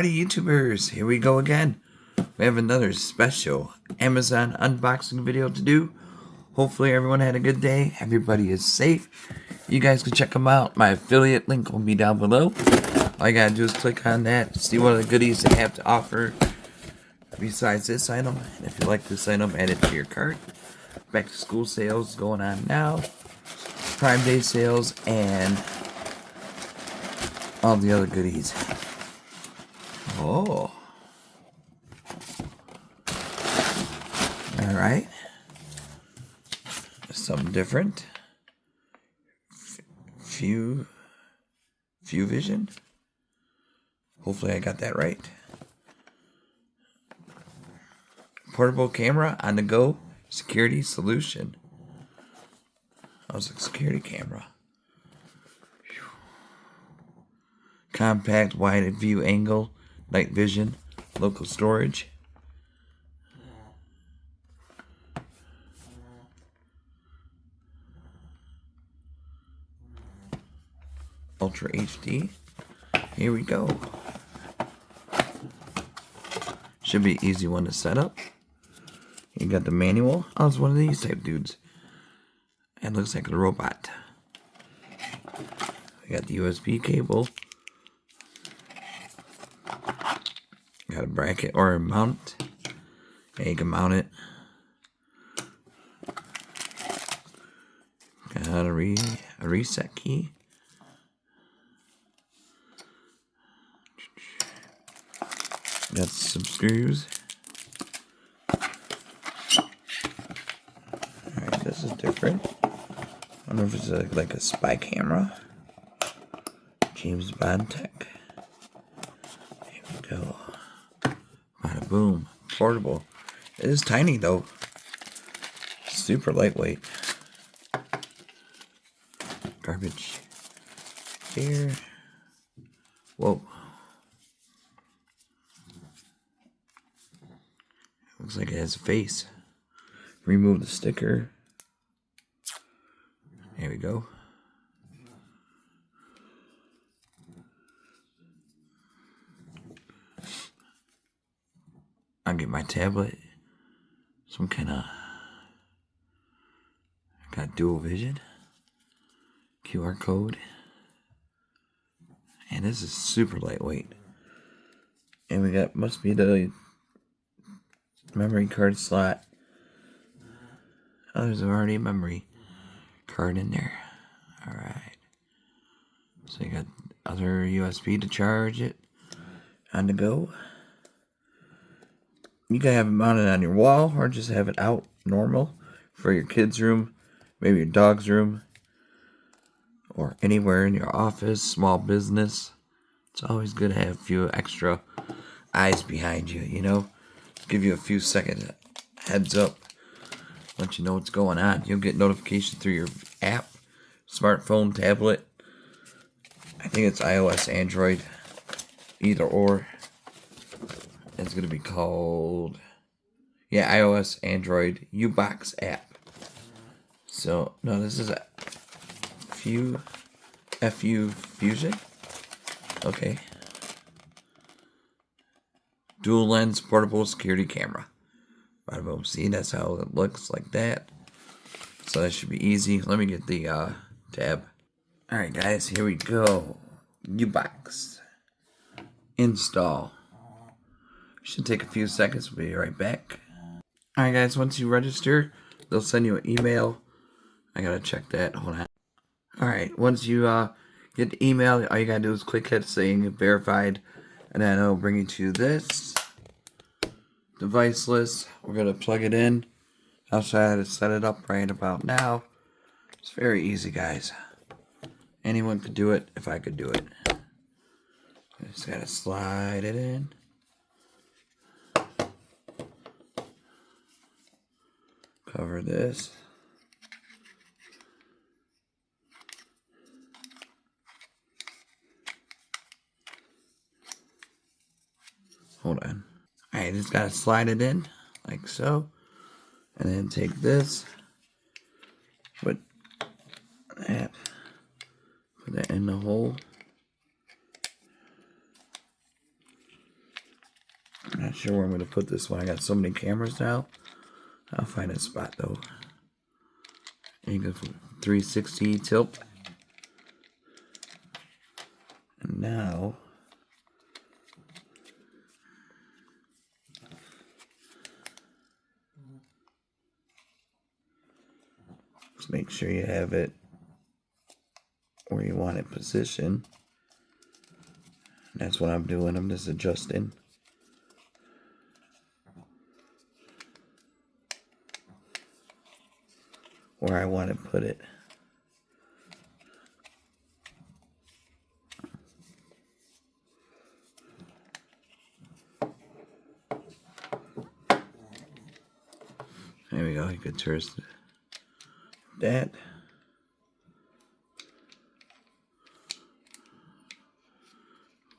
Alrighty, YouTubers, here we go again. We have another special Amazon unboxing video to do. Hopefully everyone had a good day. Everybody is safe. You guys can check them out. My affiliate link will be down below. All you gotta do is click on that, see what the goodies they have to offer besides this item. And if you like this item, add it to your cart. Back to school sales going on now. Prime Day sales and all the other goodies. Oh. Alright. Something different. FuVision. Hopefully I got that right. Portable camera on the go security solution. That was a security camera. Compact wide view angle, night vision, local storage. Ultra HD. Here we go. Should be an easy one to set up. You got the manual. Oh, it's one of these type dudes. It looks like a robot. We got the USB cable. Got a bracket or a mount. Yeah, you can mount it. Got a reset key. Got some screws. Alright, this is different. I don't know if it's like a spy camera. James Bond tech. Here we go. Bada boom. Portable. It is tiny though. Super lightweight. Garbage. Here. Whoa. Looks like it has a face. Remove the sticker. There we go. I'll get my tablet. Some kind of... Got dual vision. QR code. And this is super lightweight. And we got, must be the memory card slot. Oh, there's already a memory card in there. Alright. So you got other USB to charge it. On the go. You can have it mounted on your wall or just have it out normal for your kids' room, maybe your dog's room, or anywhere in your office, small business. It's always good to have a few extra eyes behind you, you know? Give you a few seconds heads up, let you know what's going on. You'll get notification through your app, smartphone, tablet. I think it's iOS, Android, either or. It's going to be called, yeah, iOS, Android, Unbox app. So, no, this is a FuVision. Okay. Dual lens portable security camera. Bada boom. See, that's how it looks, like that. So that should be easy. Let me get the tab. Alright guys, here we go. Unbox. Install. Should take a few seconds. We'll be right back. Alright guys, once you register, they'll send you an email. I gotta check that. Hold on. Alright, once you get the email, all you gotta do is click it saying verified. And then it'll bring you to this device list. We're going to plug it in. I'll try to set it up right about now. It's very easy, guys. Anyone could do it if I could do it. Just got to slide it in. Cover this. Hold on. Alright, just gotta slide it in, like so. And then take this. Put that in the hole. Not sure where I'm going to put this one. I got so many cameras now. I'll find a spot though. And you go for 360 tilt. And now just make sure you have it where you want it positioned. That's what I'm doing. I'm just adjusting. Where I want to put it. There we go. You could twist that.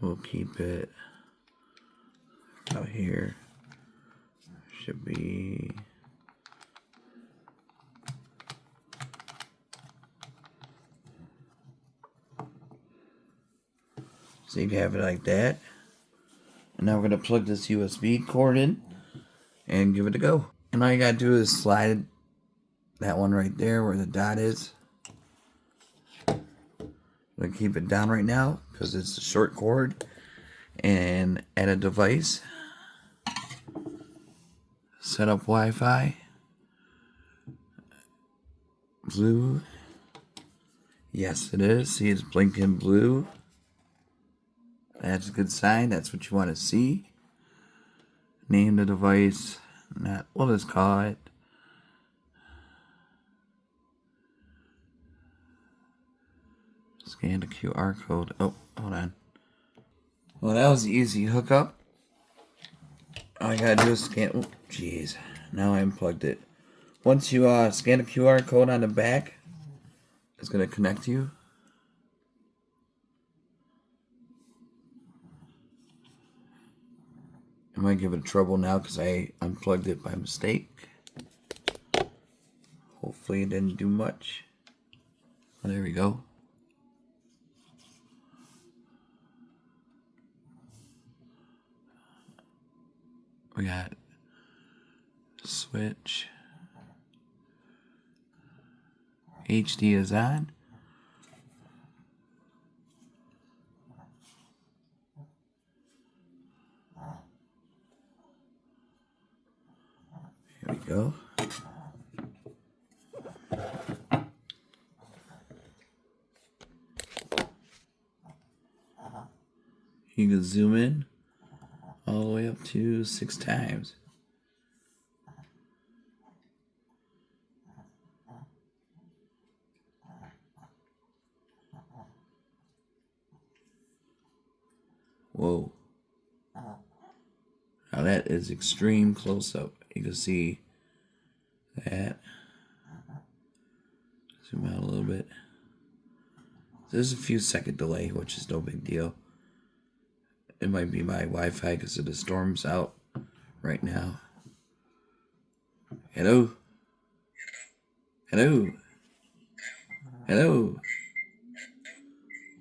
We'll keep it out here. Should be so you can have it like that. And now we're going to plug this USB cord in and give it a go. And all you got to do is slide that one right there where the dot is. I'm going to keep it down right now because it's a short cord. And add a device. Set up Wi-Fi. Blue. Yes, it is. See, it's blinking blue. That's a good sign. That's what you want to see. Name the device. We'll just call it scan the QR code. Oh, hold on. Well, that was an easy hookup. All I gotta do is scan. Oh, jeez. Now I unplugged it. Once you scan the QR code on the back, it's gonna connect you. I might give it trouble now because I unplugged it by mistake. Hopefully it didn't do much. Oh, there we go. We got switch. HD is on. Here we go. You can zoom in all the way up to 6 times. Whoa. Now that is extreme close up. You can see that. Zoom out a little bit. There's a few second delay, which is no big deal. It might be my Wi-Fi because of the storms out right now. Hello? Hello? Hello?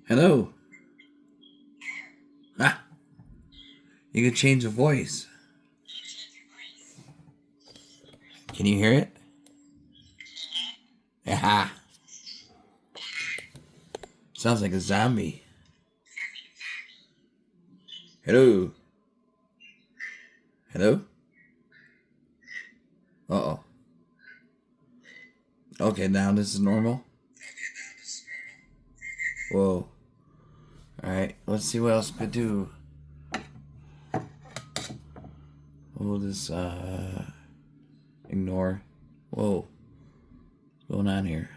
Hello? Ah! You can change the voice. Can you hear it? Aha! Sounds like a zombie. Hello? Hello? Uh-oh. Okay, now this is normal. Whoa. Alright, let's see what else we could do. We'll just, ignore. Whoa. What's going on here?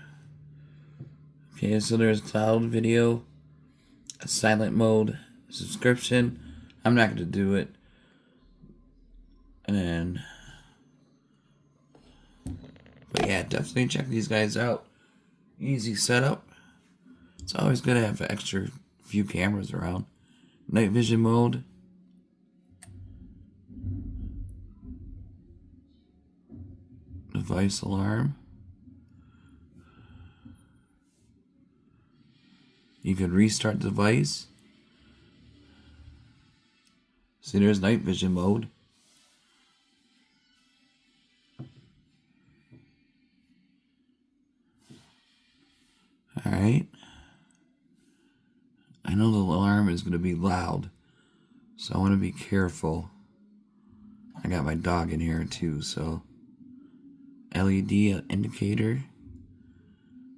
Okay, so there's cloud video, a silent mode, subscription. I'm not going to do it. And then, but yeah, definitely check these guys out. Easy setup. It's always good to have an extra few cameras around. Night vision mode. Device alarm. You can restart the device. See, there's night vision mode. camera is going to be loud. So I want to be careful. I got my dog in here too, so LED indicator.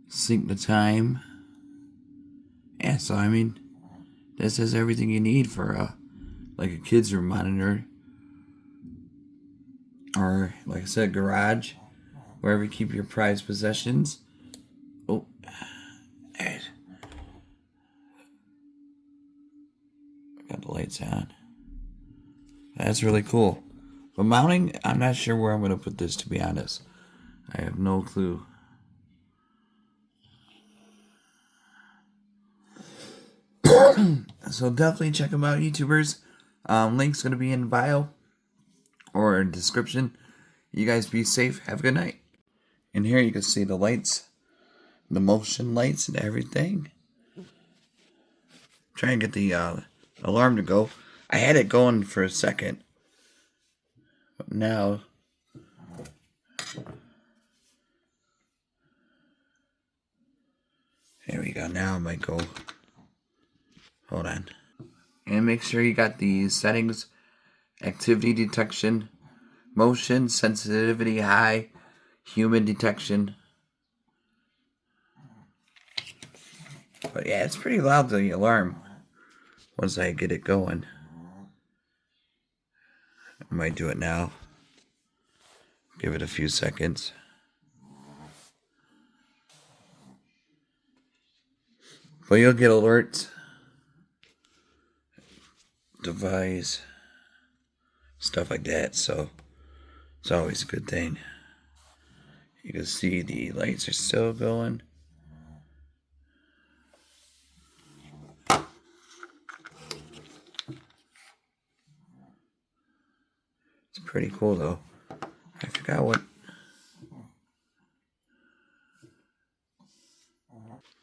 Sync the time. Yeah, so I mean, this has everything you need for like a kids room monitor. Or, like I said, garage. Wherever you keep your prized possessions. Oh, there. Got the lights on. That's really cool. But mounting, I'm not sure where I'm going to put this, to be honest. I have no clue. So definitely check them out, YouTubers. Link's going to be in bio or in description. You guys be safe. Have a good night. And here you can see the lights. The motion lights and everything. Try and get the alarm to go. I had it going for a second. But now... There we go. Now it might go. Hold on. And make sure you got the settings. Activity detection. Motion sensitivity high. Human detection. But yeah, it's pretty loud, the alarm. Once I get it going. I might do it now. Give it a few seconds. But you'll get alerts. Device. Stuff like that, so it's always a good thing. You can see the lights are still going. It's pretty cool though. I forgot what.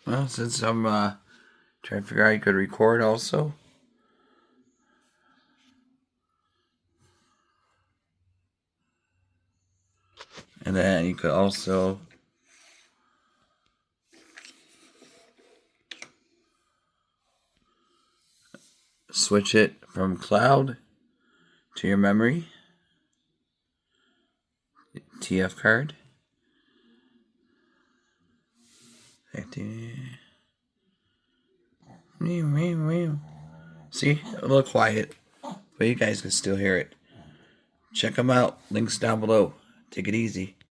Well, since I'm trying to figure out how you could record also. And then you could also switch it from cloud to your memory. TF card. See, a little quiet, but you guys can still hear it. Check them out. Links down below. Take it easy.